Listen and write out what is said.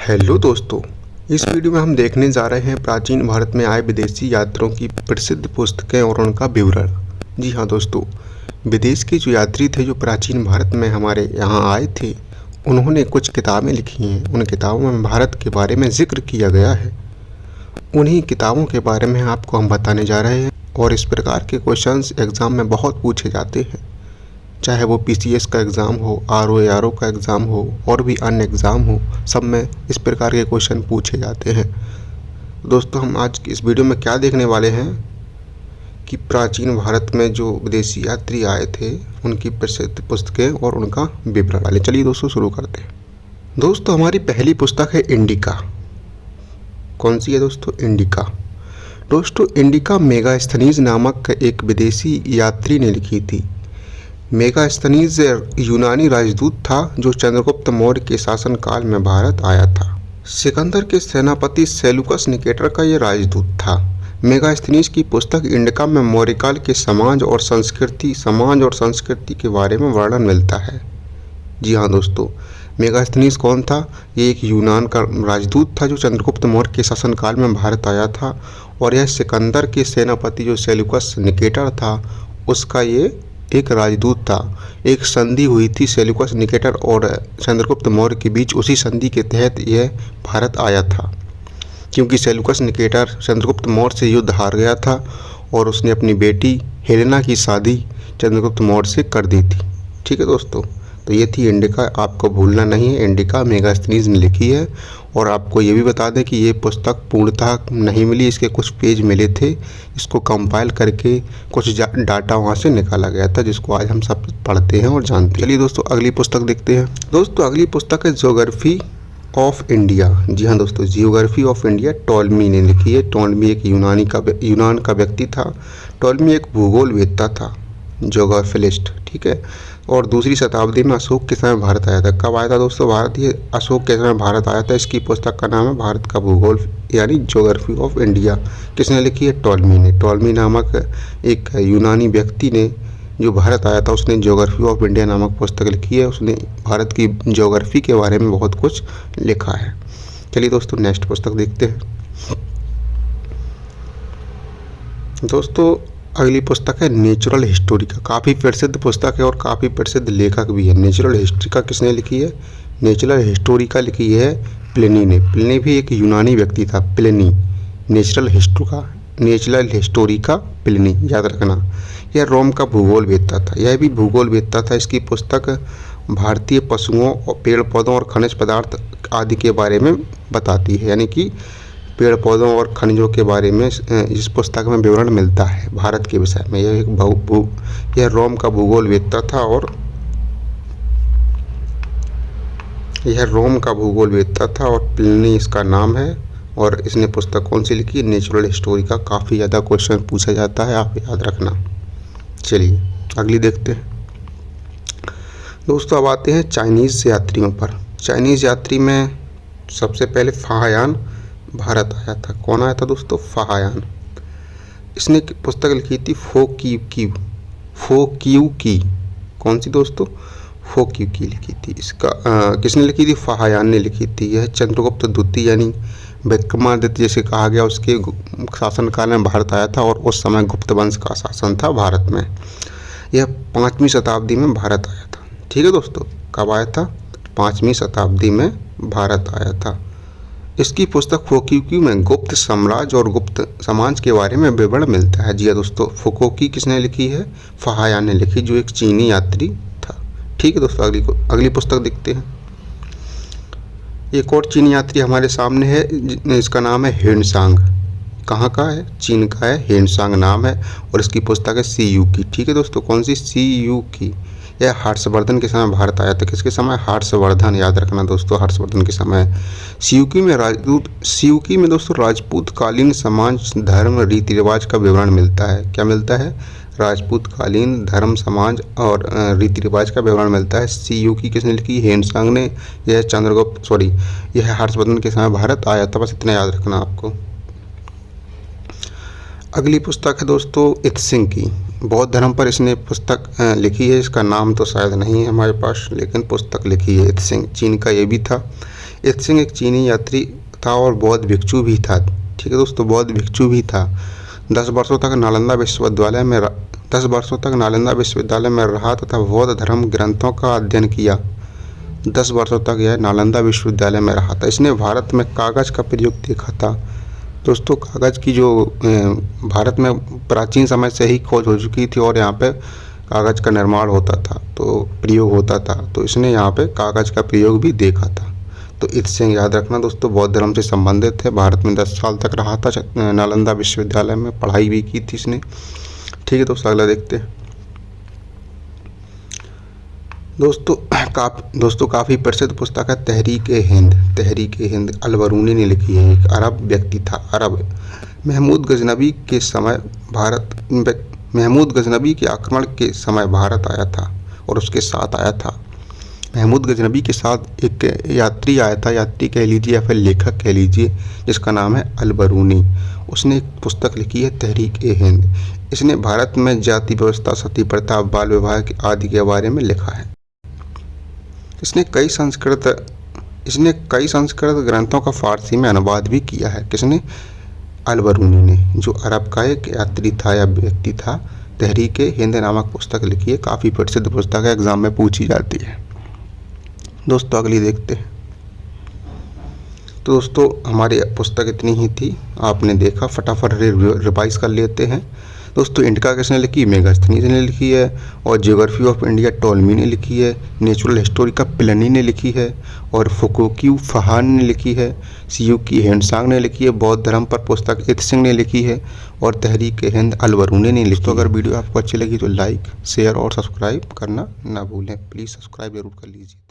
Hello दोस्तों, इस video में हम देखने जा रहे हैं प्राचीन भारत में आए विदेशी यात्रियों की प्रसिद्ध पुस्तकें और उनका विवरण। जी हाँ दोस्तों, विदेश के जो यात्री थे जो प्राचीन भारत में हमारे यहाँ आए थे, उन्होंने कुछ किताबें लिखी हैं। उन किताबों में भारत के बारे में जिक्र किया गया है। उन्हीं किताबों के बारे में आपको हम बताने जा रहे हैं और इस प्रकार के क्वेश्चंस एग्ज़ाम में बहुत पूछे जाते हैं, चाहे वो पीसीएस का एग्ज़ाम हो, आरओ का एग्ज़ाम हो और भी अन्य एग्ज़ाम हो, सब में इस प्रकार के क्वेश्चन पूछे जाते हैं। दोस्तों, हम आज की इस वीडियो में क्या देखने वाले हैं कि प्राचीन भारत में जो विदेशी यात्री आए थे उनकी प्रसिद्ध पुस्तकें और उनका विवरण वाले। चलिए दोस्तों शुरू करते हैं। दोस्तों, हमारी पहली पुस्तक है इंडिका। कौन सी है दोस्तों? इंडिका। दोस्तों, इंडिका मेगास्थनीज नामक एक विदेशी यात्री ने लिखी थी। मेगास्थनीज यूनानी राजदूत था जो चंद्रगुप्त मौर्य के शासनकाल में भारत आया था। सिकंदर के सेनापति सेलुकस निकेटर का यह राजदूत था। मेगास्थनीज की पुस्तक इंडिका में मौर्यकाल के समाज और संस्कृति के बारे में वर्णन मिलता है। जी हाँ दोस्तों, मेगास्थनीज कौन था? ये एक यूनान का राजदूत था जो चंद्रगुप्त मौर्य के शासनकाल में भारत आया था और यह सिकंदर के सेनापति जो सेलुकस निकेटर था उसका ये एक राजदूत था। एक संधि हुई थी सेलुकस निकेटर और चंद्रगुप्त मौर्य के बीच। उसी संधि के तहत यह भारत आया था, क्योंकि सेलुकस निकेटर चंद्रगुप्त मौर्य से युद्ध हार गया था और उसने अपनी बेटी हेलेना की शादी चंद्रगुप्त मौर्य से कर दी थी। ठीक है दोस्तों, तो ये थी इंडिका। आपको भूलना नहीं है, इंडिका मेगास्थनीज ने लिखी है। और आपको ये भी बता दें कि ये पुस्तक पूर्णतः नहीं मिली, इसके कुछ पेज मिले थे। इसको कंपाइल करके कुछ डाटा वहाँ से निकाला गया था, जिसको आज हम सब पढ़ते हैं और जानते हैं। चलिए दोस्तों, अगली पुस्तक देखते हैं। दोस्तों, अगली पुस्तक है ज्योग्राफी ऑफ इंडिया। जी हाँ दोस्तों, जियोग्राफी ऑफ इंडिया टॉलमी ने लिखी है। टॉलमी एक यूनान का व्यक्ति था। टॉलमी एक भूगोलवेत्ता था, ज्योग्राफिस्ट। ठीक है, और दूसरी शताब्दी में अशोक के समय भारत आया था। कब आया था दोस्तों भारत? ये अशोक के समय भारत आया था। इसकी पुस्तक का नाम है भारत का भूगोल, यानी ज्योग्राफी ऑफ इंडिया। किसने लिखी है? टॉलमी ने। टॉलमी नामक एक यूनानी व्यक्ति ने जो भारत आया था, उसने ज्योग्राफी ऑफ इंडिया नामक पुस्तक लिखी है। उसने भारत की ज्योग्राफी के बारे में बहुत कुछ लिखा है। चलिए दोस्तों, नेक्स्ट पुस्तक देखते हैं। दोस्तों, अगली पुस्तक है नेचुरल हिस्टोरी का। काफ़ी प्रसिद्ध पुस्तक है और काफ़ी प्रसिद्ध लेखक भी है। नेचुरल हिस्ट्री का किसने लिखी है? नेचुरल हिस्टोरी का लिखी है प्लिनी ने। प्लिनी भी एक यूनानी व्यक्ति था। प्लिनी, नेचुरल हिस्टोरी का प्लिनी, याद रखना। यह रोम का भूगोलवेत्ता था। यह भी भूगोलवेत्ता था। इसकी पुस्तक भारतीय पशुओं और पेड़ पौधों और खनिज पदार्थ आदि के बारे में बताती है, यानी कि पेड़ पौधों और खनिजों के बारे में इस पुस्तक में विवरण मिलता है भारत के विषय में। यह रोम का भूगोलवेत्ता था और प्लिनी इसका नाम है। और इसने पुस्तक कौन सी लिखी? नेचुरल हिस्टोरी का। काफ़ी ज़्यादा क्वेश्चन पूछा जाता है, आप याद रखना। चलिए अगली देखते हैं। दोस्तों, अब आते हैं चाइनीज़ यात्रियों पर। चाइनीज़ यात्री में सबसे पहले फाहयान भारत आया था। कौन आया था दोस्तों? फाहयान। इसने पुस्तक लिखी थी फोक्यू की। कौन सी दोस्तों? फोक्यू की लिखी थी। इसका किसने लिखी थी? फाहयान ने लिखी थी। यह चंद्रगुप्त द्वितीय यानी विक्रमादित्य जैसे कहा गया उसके शासनकाल में भारत आया था और उस समय गुप्त वंश का शासन था भारत में। यह 5वीं शताब्दी में भारत आया था। ठीक है दोस्तों, कब आया था? 5वीं शताब्दी में भारत आया था। इसकी पुस्तक फोक्यू में गुप्त साम्राज्य और गुप्त समाज के बारे में विवरण मिलता है। जी हाँ दोस्तों, फोक्यू किसने लिखी है? फाहयान ने लिखी, जो एक चीनी यात्री था। ठीक है दोस्तों, अगली पुस्तक देखते हैं। एक और चीनी यात्री हमारे सामने है, इसका नाम है हेनसांग। कहाँ का है? चीन का है। हेनसांग नाम है और इसकी पुस्तक है सीयू की। ठीक है दोस्तों, कौन सी? सीयू की। यह हर्षवर्धन के समय भारत आया था। किसके समय? हर्षवर्धन, याद रखना दोस्तों, हर्षवर्धन के समय। सियूकी में दोस्तों राजपूत कालीन समाज, धर्म, रीति रिवाज का विवरण मिलता है। क्या मिलता है? राजपूत कालीन धर्म, समाज और रीति रिवाज का विवरण मिलता है। सियूकी किसने लिखी? हेनसांग ने। यह हर्षवर्धन के समय भारत आया था। बस इतना याद रखना आपको। अगली पुस्तक है दोस्तों इत्सिंग की। बौद्ध धर्म पर इसने पुस्तक लिखी है। इसका नाम तो शायद नहीं है हमारे पास, लेकिन पुस्तक लिखी है इत्सिंग। चीन का ये भी था। इत सिंह एक चीनी यात्री था और बौद्ध भिक्षु भी था। ठीक है दोस्तों, बौद्ध भिक्षु भी था। 10 वर्षों तक नालंदा विश्वविद्यालय में रहा तथा बौद्ध धर्म ग्रंथों का अध्ययन किया। 10 वर्षों तक यह नालंदा विश्वविद्यालय में रहा था। इसने भारत में कागज़ का प्रयोग देखा था। दोस्तों, कागज़ की जो भारत में प्राचीन समय से ही खोज हो चुकी थी और यहाँ पे कागज़ का निर्माण होता था, तो प्रयोग होता था, तो इसने यहाँ पे कागज़ का प्रयोग भी देखा था। तो इत सिंह याद रखना दोस्तों, बौद्ध धर्म से संबंधित है। भारत में 10 साल तक रहा था, नालंदा विश्वविद्यालय में पढ़ाई भी की थी इसने। ठीक है दोस्तों, अगला देखते हैं। दोस्तों काफ़ी प्रसिद्ध पुस्तक है तहरीक ए हिंद अल-बरूनी ने लिखी है। एक अरब व्यक्ति था, महमूद गजनबी के आक्रमण के समय भारत आया था और उसके साथ आया था। महमूद गजनबी के साथ एक यात्री आया था, यात्री कह लीजिए या फिर लेखक कह लीजिए, जिसका नाम है अल-बरूनी। उसने एक पुस्तक लिखी है तहरीक ए हिंद। इसने भारत में जाति व्यवस्था, सती प्रथा, बाल विवाह आदि के बारे में लिखा है। इसने कई संस्कृत ग्रंथों का फारसी में अनुवाद भी किया है। किसने? अल-बरूनी ने, जो अरब का एक यात्री था या व्यक्ति था। तहरीक ए हिंद नामक पुस्तक लिखी है, काफ़ी प्रसिद्ध पुस्तक है, एग्जाम में पूछी जाती है। दोस्तों अगली देखते हैं। तो दोस्तों हमारी पुस्तक इतनी ही थी, आपने देखा, फटाफट रिवाइज कर लेते हैं। दोस्तों इंडिका किसने लिखी? मेगास्थनीज ने लिखी है। और ज्योग्राफी ऑफ इंडिया टॉलमी ने लिखी है। नेचुरल हिस्टोरी का प्लिनी ने लिखी है। और फुकोक्यू फहान ने लिखी है। सियुकी हेंडसांग ने लिखी है। बौद्ध धर्म पर पुस्तक इत सिंह ने लिखी है। और तहरीक ए हिंद अल-बरूनी ने लिखी है। तो अगर वीडियो आपको अच्छी लगी तो लाइक, शेयर और सब्सक्राइब करना ना भूलें। प्लीज़ सब्सक्राइब जरूर कर लीजिए।